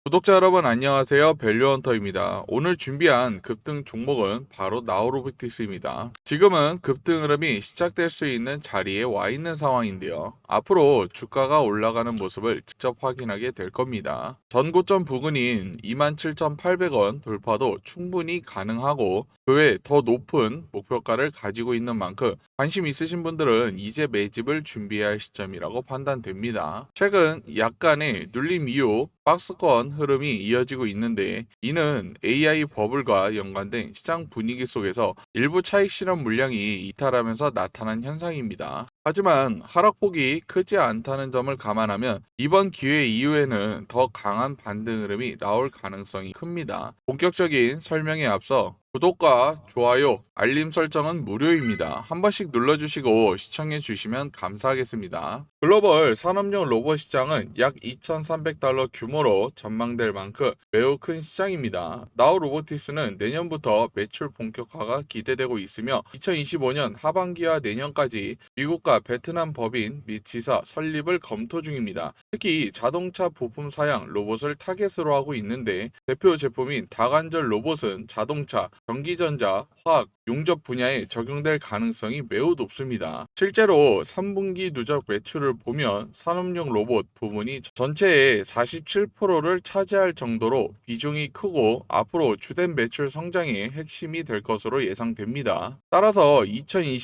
구독자 여러분 안녕하세요. 밸류헌터입니다. 오늘 준비한 급등 종목은 바로 나우로보틱스입니다. 지금은 급등 흐름이 시작될 수 있는 자리에 와 있는 상황인데요. 앞으로 주가가 올라가는 모습을 직접 확인하게 될 겁니다. 전고점 부근인 27,800원 돌파도 충분히 가능하고 그 외 더 높은 목표가를 가지고 있는 만큼 관심 있으신 분들은 이제 매집을 준비해야 할 시점이라고 판단됩니다. 최근 약간의 눌림 이후 박스권 흐름이 이어지고 있는데 이는 AI 버블과 연관된 시장 분위기 속에서 일부 차익 실현 물량이 이탈하면서 나타난 현상입니다. 하지만 하락폭이 크지 않다는 점을 감안하면 이번 기회 이후에는 더 강한 반등 흐름이 나올 가능성이 큽니다. 본격적인 설명에 앞서 구독과 좋아요, 알림 설정은 무료입니다. 한 번씩 눌러주시고 시청해주시면 감사하겠습니다. 글로벌 산업용 로봇 시장은 약 2,300달러 규모로 전망될 만큼 매우 큰 시장입니다. 나우로보틱스는 내년부터 매출 본격화가 기대되고 있으며 2025년 하반기와 내년까지 미국과 베트남 법인 및 지사 설립을 검토 중입니다. 특히 자동차 부품 사양 로봇을 타겟으로 하고 있는데 대표 제품인 다관절 로봇은 자동차, 전기전자, 화학, 용접 분야에 적용될 가능성이 매우 높습니다. 실제로 3분기 누적 매출을 보면 산업용 로봇 부문이 전체의 47%를 차지할 정도로 비중이 크고 앞으로 주된 매출 성장의 핵심이 될 것으로 예상됩니다. 따라서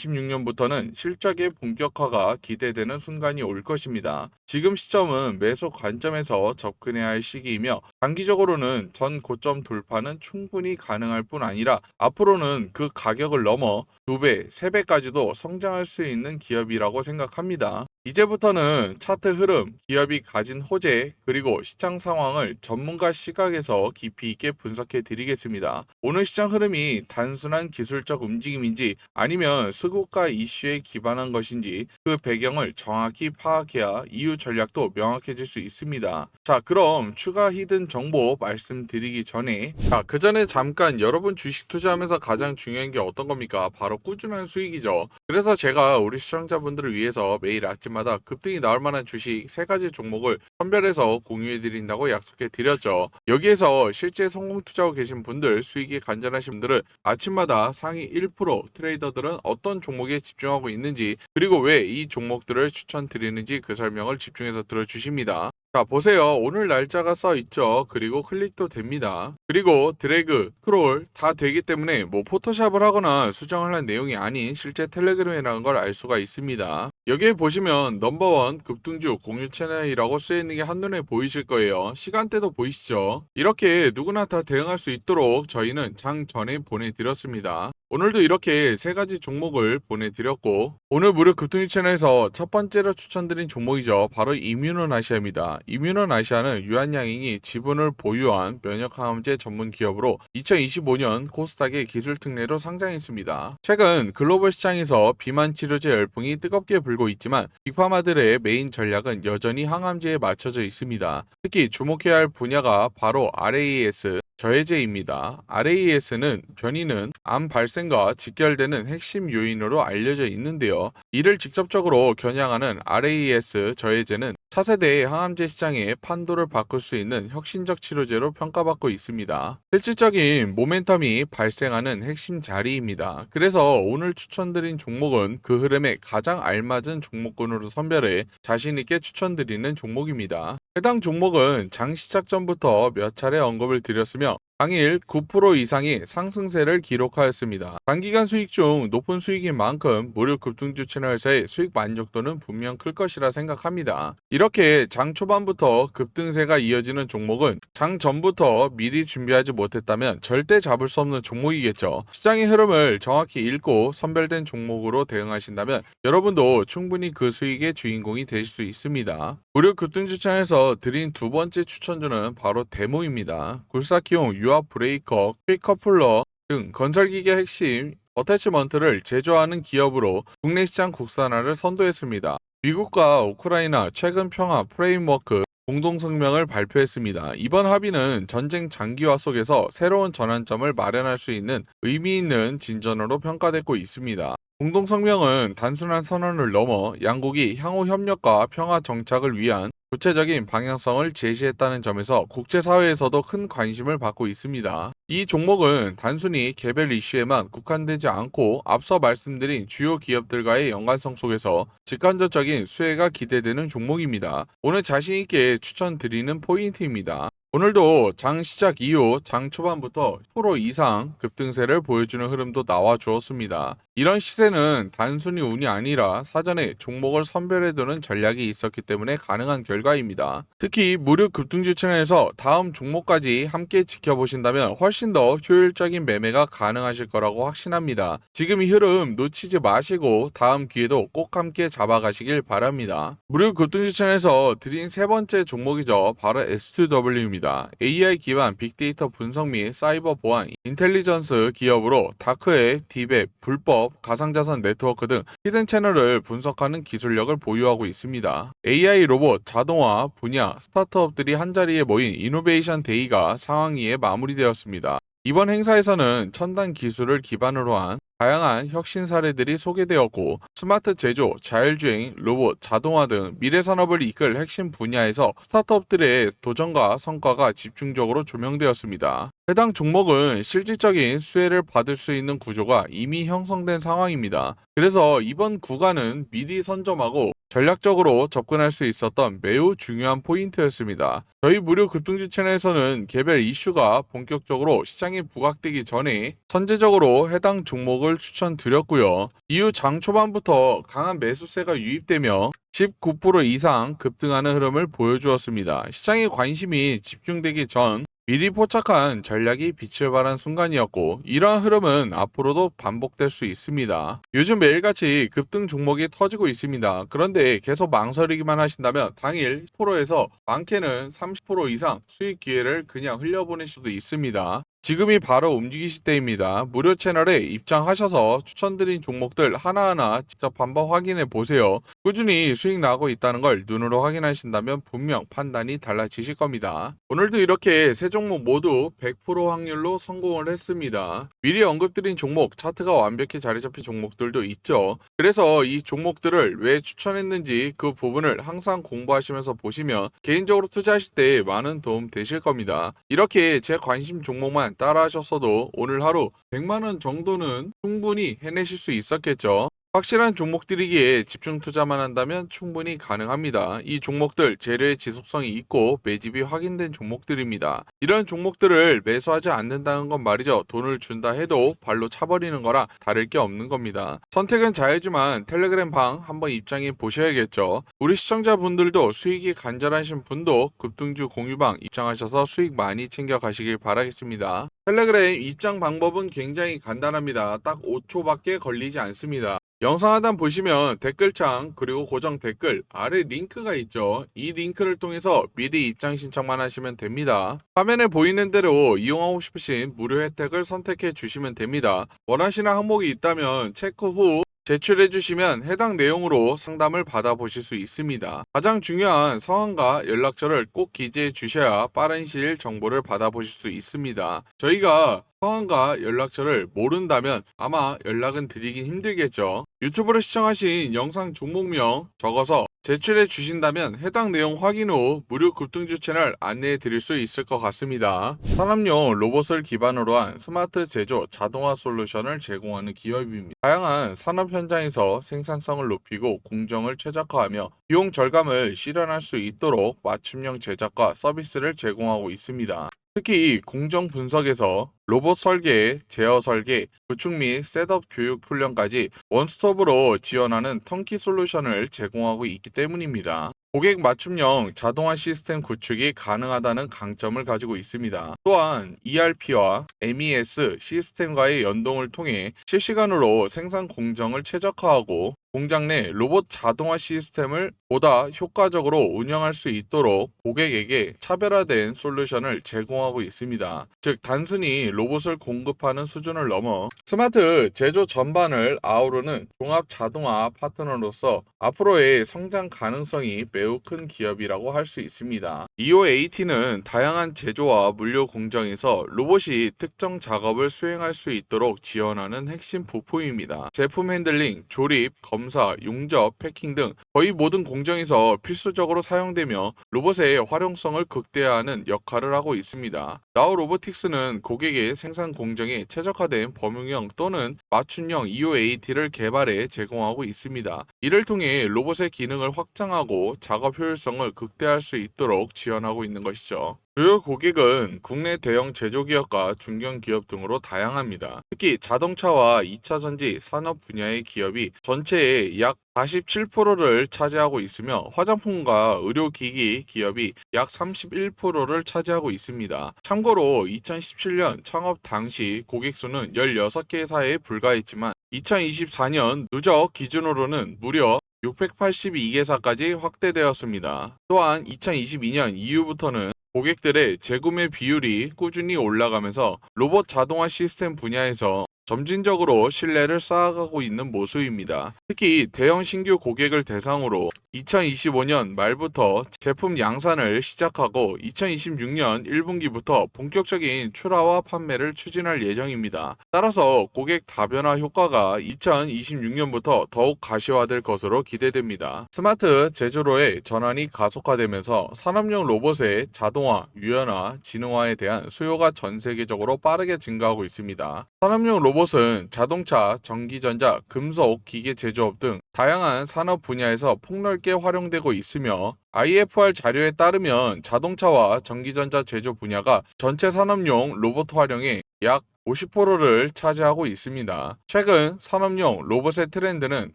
2026년부터는 실적의 본격화가 기대되는 순간이 올 것입니다. 지금 시점은 매수 관점에서 접근해야 할 시기이며 단기적으로는 전 고점 돌파는 충분히 가능할 뿐 아니라 앞으로는 그 가격을 넘어 2배, 3배까지도 성장할 수 있는 기업이라고 생각합니다. 이제부터는 차트 흐름, 기업이 가진 호재, 그리고 시장 상황을 전문가 시각에서 깊이 있게 분석해 드리겠습니다. 오늘 시장 흐름이 단순한 기술적 움직임인지 아니면 수급가 이슈에 기반한 것인지 그 배경을 정확히 파악해야 이후 전략도 명확해질 수 있습니다. 자, 그럼 추가 히든 정보 말씀드리기 전에 그 전에 잠깐 여러분 주식 투자하면서 가장 중요한 게 어떤 겁니까? 바로 꾸준한 수익이죠. 그래서 제가 우리 시청자분들을 위해서 매일 아침마다 급등이 나올 만한 주식 3가지 종목을 선별해서 공유해 드린다고 약속해 드렸죠. 여기에서 실제 성공 투자하고 계신 분들, 수익이 간절하신 분들은 아침마다 상위 1% 트레이더들은 어떤 종목에 집중하고 있는지 그리고 왜 이 종목들을 추천드리는지 그 설명을 집중해서 들어주십니다. 자, 보세요. 오늘 날짜가 써 있죠. 그리고 클릭도 됩니다. 그리고 드래그, 스크롤 다 되기 때문에 포토샵을 하거나 수정을 한 내용이 아닌 실제 텔레그램이라는 걸 알 수가 있습니다. 여기에 보시면 넘버원 급등주 공유 채널이라고 쓰여있는 게 한눈에 보이실 거예요. 시간대도 보이시죠? 이렇게 누구나 다 대응할 수 있도록 저희는 장 전에 보내드렸습니다. 오늘도 이렇게 3가지 종목을 보내드렸고 오늘 무료 급등주 채널에서 첫 번째로 추천드린 종목이죠. 바로 이뮤노나시아입니다. 이뮤노나시아는 유한양행이 지분을 보유한 면역항암제 전문 기업으로 2025년 코스닥의 기술 특례로 상장했습니다. 최근 글로벌 시장에서 비만 치료제 열풍이 뜨겁게 불고 있지만 빅파마들의 메인 전략은 여전히 항암제에 맞춰져 있습니다. 특히 주목해야 할 분야가 바로 RAS 저해제입니다. RAS는 변이는 암 발생과 직결되는 핵심 요인으로 알려져 있는데요. 이를 직접적으로 겨냥하는 RAS 저해제는 차세대의 항암제 시장의 판도를 바꿀 수 있는 혁신적 치료제로 평가받고 있습니다. 실질적인 모멘텀이 발생하는 핵심 자리입니다. 그래서 오늘 추천드린 종목은 그 흐름에 가장 알맞은 종목군으로 선별해 자신있게 추천드리는 종목입니다. 해당 종목은 장 시작 전부터 몇 차례 언급을 드렸으며 당일 9% 이상의 상승세를 기록하였습니다. 단기간 수익 중 높은 수익인 만큼 무료 급등주 채널에서의 수익 만족도는 분명 클 것이라 생각합니다. 이렇게 장 초반부터 급등세가 이어지는 종목은 장 전부터 미리 준비하지 못했다면 절대 잡을 수 없는 종목이겠죠. 시장의 흐름을 정확히 읽고 선별된 종목으로 대응하신다면 여러분도 충분히 그 수익의 주인공이 되실 수 있습니다. 무료 급등주 채널에서 드린 두 번째 추천주는 바로 데모입니다. 굴삭기용 유압 브레이커, 퀵커플러 등 건설기계 핵심 어태치먼트를 제조하는 기업으로 국내 시장 국산화를 선도했습니다. 미국과 우크라이나 최근 평화 프레임워크 공동성명을 발표했습니다. 이번 합의는 전쟁 장기화 속에서 새로운 전환점을 마련할 수 있는 의미 있는 진전으로 평가되고 있습니다. 공동성명은 단순한 선언을 넘어 양국이 향후 협력과 평화 정착을 위한 구체적인 방향성을 제시했다는 점에서 국제사회에서도 큰 관심을 받고 있습니다. 이 종목은 단순히 개별 이슈에만 국한되지 않고 앞서 말씀드린 주요 기업들과의 연관성 속에서 직관적인 수혜가 기대되는 종목입니다. 오늘 자신있게 추천드리는 포인트입니다. 오늘도 장 시작 이후 장 초반부터 10% 이상 급등세를 보여주는 흐름도 나와 주었습니다. 이런 시세는 단순히 운이 아니라 사전에 종목을 선별해두는 전략이 있었기 때문에 가능한 결과입니다. 특히 무료 급등주 채널에서 다음 종목까지 함께 지켜보신다면 훨씬 더 효율적인 매매가 가능하실 거라고 확신합니다. 지금 이 흐름 놓치지 마시고 다음 기회도 꼭 함께 잡아가시길 바랍니다. 무료 급등주 채널에서 드린 세 번째 종목이죠. 바로 S2W입니다. AI 기반 빅데이터 분석 및 사이버 보안, 인텔리전스 기업으로 다크웹, 딥웹, 불법, 가상자산 네트워크 등 히든 채널을 분석하는 기술력을 보유하고 있습니다. AI 로봇, 자동화 분야 스타트업들이 한자리에 모인 이노베이션 데이가 상황리에 마무리되었습니다. 이번 행사에서는 첨단 기술을 기반으로 한 다양한 혁신 사례들이 소개되었고 스마트 제조, 자율주행, 로봇, 자동화 등 미래 산업을 이끌 핵심 분야에서 스타트업들의 도전과 성과가 집중적으로 조명되었습니다. 해당 종목은 실질적인 수혜를 받을 수 있는 구조가 이미 형성된 상황입니다. 그래서 이번 구간은 미리 선점하고 전략적으로 접근할 수 있었던 매우 중요한 포인트였습니다. 저희 무료 급등주 채널에서는 개별 이슈가 본격적으로 시장에 부각되기 전에 선제적으로 해당 종목을 추천드렸고요. 이후 장 초반부터 강한 매수세가 유입되며 19% 이상 급등하는 흐름을 보여주었습니다. 시장의 관심이 집중되기 전 미리 포착한 전략이 빛을 발한 순간이었고 이러한 흐름은 앞으로도 반복될 수 있습니다. 요즘 매일같이 급등 종목이 터지고 있습니다. 그런데 계속 망설이기만 하신다면 당일 10%에서 많게는 30% 이상 수익 기회를 그냥 흘려보낼 수도 있습니다. 지금이 바로 움직이실 때입니다. 무료 채널에 입장하셔서 추천드린 종목들 하나하나 직접 한번 확인해 보세요. 꾸준히 수익 나고 있다는 걸 눈으로 확인하신다면 분명 판단이 달라지실 겁니다. 오늘도 이렇게 세 종목 모두 100% 확률로 성공을 했습니다. 미리 언급드린 종목 차트가 완벽히 자리 잡힌 종목들도 있죠. 그래서 이 종목들을 왜 추천했는지 그 부분을 항상 공부하시면서 보시면 개인적으로 투자하실 때 많은 도움 되실 겁니다. 이렇게 제 관심 종목만 따라 하셨어도 오늘 하루 100만원 정도는 충분히 해내실 수 있었겠죠. 확실한 종목들이기에 집중 투자만 한다면 충분히 가능합니다. 이 종목들 재료의 지속성이 있고 매집이 확인된 종목들입니다. 이런 종목들을 매수하지 않는다는 건 말이죠. 돈을 준다 해도 발로 차버리는 거라 다를 게 없는 겁니다. 선택은 자유지만 텔레그램 방 한번 입장해 보셔야겠죠. 우리 시청자분들도 수익이 간절하신 분도 급등주 공유방 입장하셔서 수익 많이 챙겨 가시길 바라겠습니다. 텔레그램 입장 방법은 굉장히 간단합니다. 딱 5초밖에 걸리지 않습니다. 영상 하단 보시면 댓글창 그리고 고정 댓글 아래 링크가 있죠. 이 링크를 통해서 미리 입장 신청만 하시면 됩니다. 화면에 보이는 대로 이용하고 싶으신 무료 혜택을 선택해 주시면 됩니다. 원하시는 항목이 있다면 체크 후 제출해 주시면 해당 내용으로 상담을 받아보실 수 있습니다. 가장 중요한 성함과 연락처를 꼭 기재해 주셔야 빠른 시일 정보를 받아보실 수 있습니다. 저희가 성함과 연락처를 모른다면 아마 연락은 드리긴 힘들겠죠. 유튜브로 시청하신 영상 종목명 적어서 제출해 주신다면 해당 내용 확인 후 무료 급등주 채널 안내해 드릴 수 있을 것 같습니다. 산업용 로봇을 기반으로 한 스마트 제조 자동화 솔루션을 제공하는 기업입니다. 다양한 산업 현장에서 생산성을 높이고 공정을 최적화하며 비용 절감을 실현할 수 있도록 맞춤형 제작과 서비스를 제공하고 있습니다. 특히 공정 분석에서 로봇 설계, 제어 설계, 구축 및 셋업 교육 훈련까지 원스톱으로 지원하는 턴키 솔루션을 제공하고 있기 때문입니다. 고객 맞춤형 자동화 시스템 구축이 가능하다는 강점을 가지고 있습니다. 또한 ERP와 MES 시스템과의 연동을 통해 실시간으로 생산 공정을 최적화하고 공장 내 로봇 자동화 시스템을 보다 효과적으로 운영할 수 있도록 고객에게 차별화된 솔루션을 제공하고 있습니다. 즉 단순히 로봇을 공급하는 수준을 넘어 스마트 제조 전반을 아우르는 종합 자동화 파트너로서 앞으로의 성장 가능성이 매우 큰 기업이라고 할 수 있습니다. EOAT는 다양한 제조와 물류 공정에서 로봇이 특정 작업을 수행할 수 있도록 지원하는 핵심 부품입니다. 제품 핸들링, 조립, 검사, 용접, 패킹 등 거의 모든 공정에서 필수적으로 사용되며 로봇의 활용성을 극대화하는 역할을 하고 있습니다. 나우 로보틱스는 고객의 생산 공정에 최적화된 범용형 또는 맞춤형 EOAT를 개발해 제공하고 있습니다. 이를 통해 로봇의 기능을 확장하고 작업 효율성을 극대화할 수 있도록 지원하고 있는 것이죠. 주요 고객은 국내 대형 제조기업과 중견기업 등으로 다양합니다. 특히 자동차와 2차 전지 산업 분야의 기업이 전체의 약 47%를 차지하고 있으며 화장품과 의료기기 기업이 약 31%를 차지하고 있습니다. 참고로 2017년 창업 당시 고객 수는 16개사에 불과했지만 2024년 누적 기준으로는 무려 682개사까지 확대되었습니다. 또한 2022년 이후부터는 고객들의 재구매 비율이 꾸준히 올라가면서 로봇 자동화 시스템 분야에서 점진적으로 신뢰를 쌓아가고 있는 모습입니다. 특히 대형 신규 고객을 대상으로 2025년 말부터 제품 양산을 시작하고 2026년 1분기부터 본격적인 출하와 판매를 추진할 예정입니다. 따라서 고객 다변화 효과가 2026년부터 더욱 가시화될 것으로 기대됩니다. 스마트 제조로의 전환이 가속화되면서 산업용 로봇의 자동화, 유연화, 지능화에 대한 수요가 전 세계적으로 빠르게 증가하고 있습니다. 산업용 로봇은 자동차, 전기전자, 금속, 기계 제조업 등 다양한 산업 분야에서 폭넓게 활용되고 있으며 IFR 자료에 따르면 자동차와 전기전자 제조 분야가 전체 산업용 로봇 활용의 약 50%를 차지하고 있습니다. 최근 산업용 로봇의 트렌드는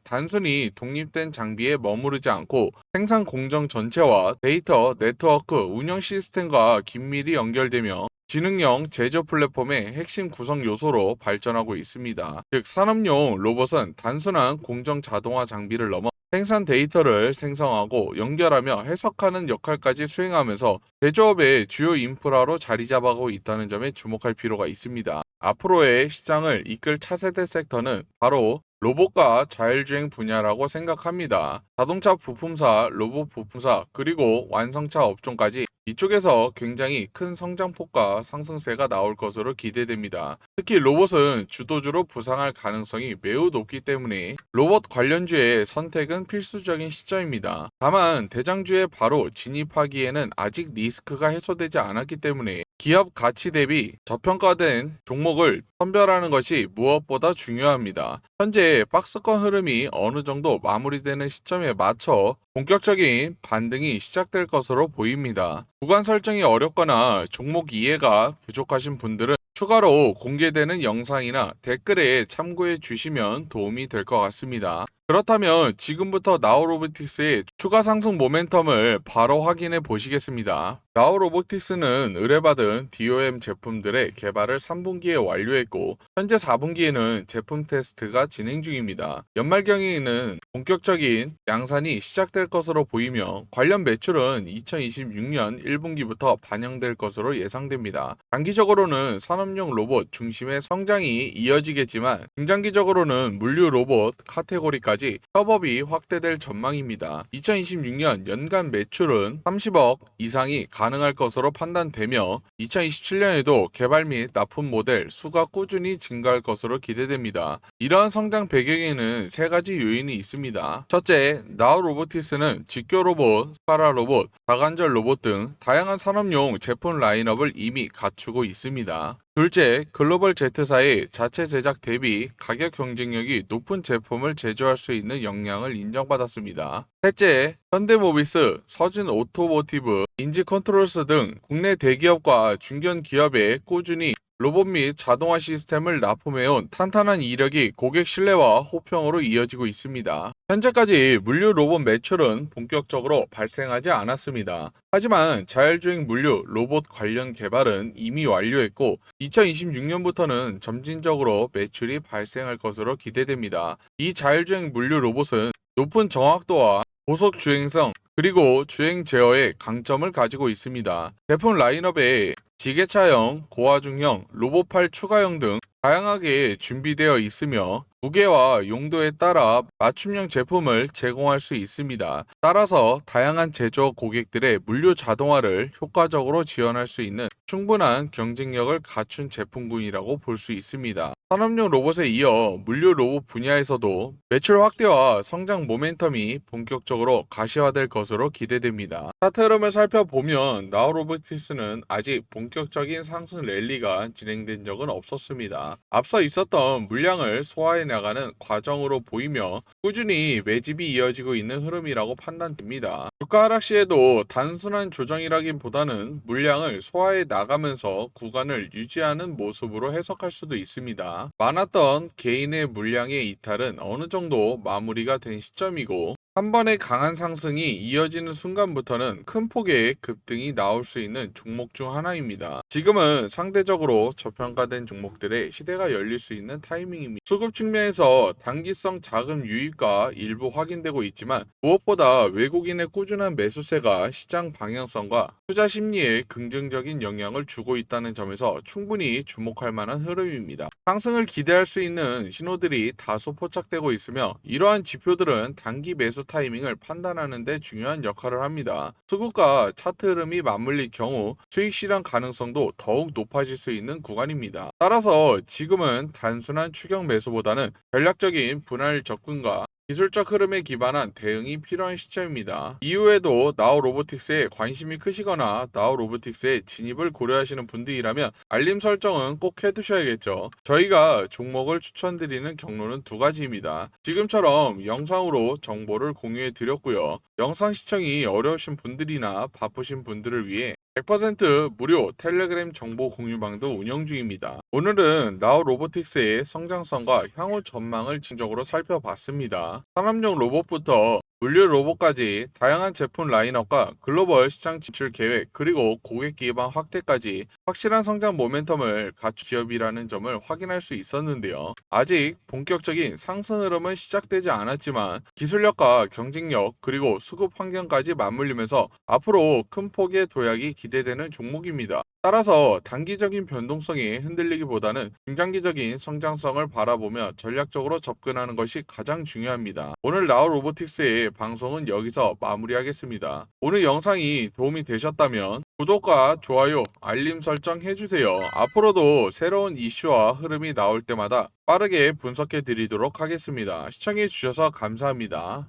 단순히 독립된 장비에 머무르지 않고 생산 공정 전체와 데이터, 네트워크, 운영 시스템과 긴밀히 연결되며 지능형 제조 플랫폼의 핵심 구성 요소로 발전하고 있습니다. 즉, 산업용 로봇은 단순한 공정 자동화 장비를 넘어 생산 데이터를 생성하고 연결하며 해석하는 역할까지 수행하면서 제조업의 주요 인프라로 자리 잡아가고 있다는 점에 주목할 필요가 있습니다. 앞으로의 시장을 이끌 차세대 섹터는 바로 로봇과 자율주행 분야라고 생각합니다. 자동차 부품사, 로봇 부품사, 그리고 완성차 업종까지 이쪽에서 굉장히 큰 성장폭과 상승세가 나올 것으로 기대됩니다. 특히 로봇은 주도주로 부상할 가능성이 매우 높기 때문에 로봇 관련주의 선택은 필수적인 시점입니다. 다만 대장주에 바로 진입하기에는 아직 리스크가 해소되지 않았기 때문에 기업 가치 대비 저평가된 종목을 선별하는 것이 무엇보다 중요합니다. 현재 박스권 흐름이 어느 정도 마무리되는 시점에 맞춰 본격적인 반등이 시작될 것으로 보입니다. 구간 설정이 어렵거나 종목 이해가 부족하신 분들은 추가로 공개되는 영상이나 댓글에 참고해 주시면 도움이 될 것 같습니다. 그렇다면 지금부터 나우로보틱스의 추가 상승 모멘텀을 바로 확인해 보시겠습니다. 나우로보틱스는 의뢰받은 DOM 제품들의 개발을 3분기에 완료했고 현재 4분기에는 제품 테스트가 진행 중입니다. 연말경에는 본격적인 양산이 시작될 것으로 보이며 관련 매출은 2026년 1분기부터 반영될 것으로 예상됩니다. 단기적으로는 산업용 로봇 중심의 성장이 이어지겠지만 중장기적으로는 물류 로봇 카테고리까지 협업이 확대될 전망입니다. 2026년 연간 매출은 30억 이상이 가능할 것으로 판단되며 2027년에도 개발 및 납품 모델 수가 꾸준히 증가할 것으로 기대됩니다. 이러한 성장 배경에는 세 가지 요인이 있습니다. 첫째, 나우로보틱스는 직교 로봇, 스카라 로봇, 다관절 로봇 등 다양한 산업용 제품 라인업을 이미 갖추고 있습니다. 둘째, 글로벌 Z사의 자체 제작 대비 가격 경쟁력이 높은 제품을 제조할 수 있는 역량을 인정받았습니다. 셋째, 현대모비스, 서진 오토모티브, 인지컨트롤스 등 국내 대기업과 중견 기업에 꾸준히 로봇 및 자동화 시스템을 납품해온 탄탄한 이력이 고객 신뢰와 호평으로 이어지고 있습니다. 현재까지 물류 로봇 매출은 본격적으로 발생하지 않았습니다. 하지만 자율주행 물류 로봇 관련 개발은 이미 완료했고 2026년부터는 점진적으로 매출이 발생할 것으로 기대됩니다. 이 자율주행 물류 로봇은 높은 정확도와 고속 주행성 그리고 주행 제어의 강점을 가지고 있습니다. 제품 라인업에 지게차형, 고화중형, 로봇팔 추가형 등 다양하게 준비되어 있으며 무게와 용도에 따라 맞춤형 제품을 제공할 수 있습니다. 따라서 다양한 제조업 고객들의 물류 자동화를 효과적으로 지원할 수 있는 충분한 경쟁력을 갖춘 제품군이라고 볼 수 있습니다. 산업용 로봇에 이어 물류 로봇 분야에서도 매출 확대와 성장 모멘텀이 본격적으로 가시화될 것으로 기대됩니다. 차트 흐름을 살펴보면 나우로보틱스는 아직 본격적인 상승 랠리가 진행된 적은 없었습니다. 앞서 있었던 물량을 소화해 나가는 과정으로 보이며 꾸준히 매집이 이어지고 있는 흐름이라고 판단됩니다. 주가 하락 시에도 단순한 조정이라기보다는 물량을 소화해 나가면서 구간을 유지하는 모습으로 해석할 수도 있습니다. 많았던 개인의 물량의 이탈은 어느 정도 마무리가 된 시점이고 한 번의 강한 상승이 이어지는 순간부터는 큰 폭의 급등이 나올 수 있는 종목 중 하나입니다. 지금은 상대적으로 저평가된 종목들의 시대가 열릴 수 있는 타이밍입니다. 수급 측면에서 단기성 자금 유입과 일부 확인되고 있지만 무엇보다 외국인의 꾸준한 매수세가 시장 방향성과 투자 심리에 긍정적인 영향을 주고 있다는 점에서 충분히 주목할 만한 흐름입니다. 상승을 기대할 수 있는 신호들이 다소 포착되고 있으며 이러한 지표들은 단기 매수 타이밍을 판단하는 데 중요한 역할을 합니다. 수급과 차트 흐름이 맞물릴 경우 수익 실현 가능성도 더욱 높아질 수 있는 구간입니다. 따라서 지금은 단순한 추격 매수보다는 전략적인 분할 접근과 기술적 흐름에 기반한 대응이 필요한 시점입니다. 이후에도 나우로보틱스에 관심이 크시거나 나우로보틱스에 진입을 고려하시는 분들이라면 알림 설정은 꼭 해두셔야겠죠. 저희가 종목을 추천드리는 경로는 두 가지입니다. 지금처럼 영상으로 정보를 공유해 드렸고요. 영상 시청이 어려우신 분들이나 바쁘신 분들을 위해 100% 무료 텔레그램 정보 공유방도 운영 중입니다. 오늘은 나우로보틱스의 성장성과 향후 전망을 진적으로 살펴봤습니다. 산업용 로봇부터 물류 로봇까지 다양한 제품 라인업과 글로벌 시장 진출 계획 그리고 고객 기반 확대까지 확실한 성장 모멘텀을 갖춘 기업이라는 점을 확인할 수 있었는데요. 아직 본격적인 상승 흐름은 시작되지 않았지만 기술력과 경쟁력 그리고 수급 환경까지 맞물리면서 앞으로 큰 폭의 도약이 기대되는 종목입니다. 따라서 단기적인 변동성이 흔들리기보다는 중장기적인 성장성을 바라보며 전략적으로 접근하는 것이 가장 중요합니다. 오늘 나우로보틱스의 방송은 여기서 마무리하겠습니다. 오늘 영상이 도움이 되셨다면 구독과 좋아요, 알림 설정 해주세요. 앞으로도 새로운 이슈와 흐름이 나올 때마다 빠르게 분석해 드리도록 하겠습니다. 시청해 주셔서 감사합니다.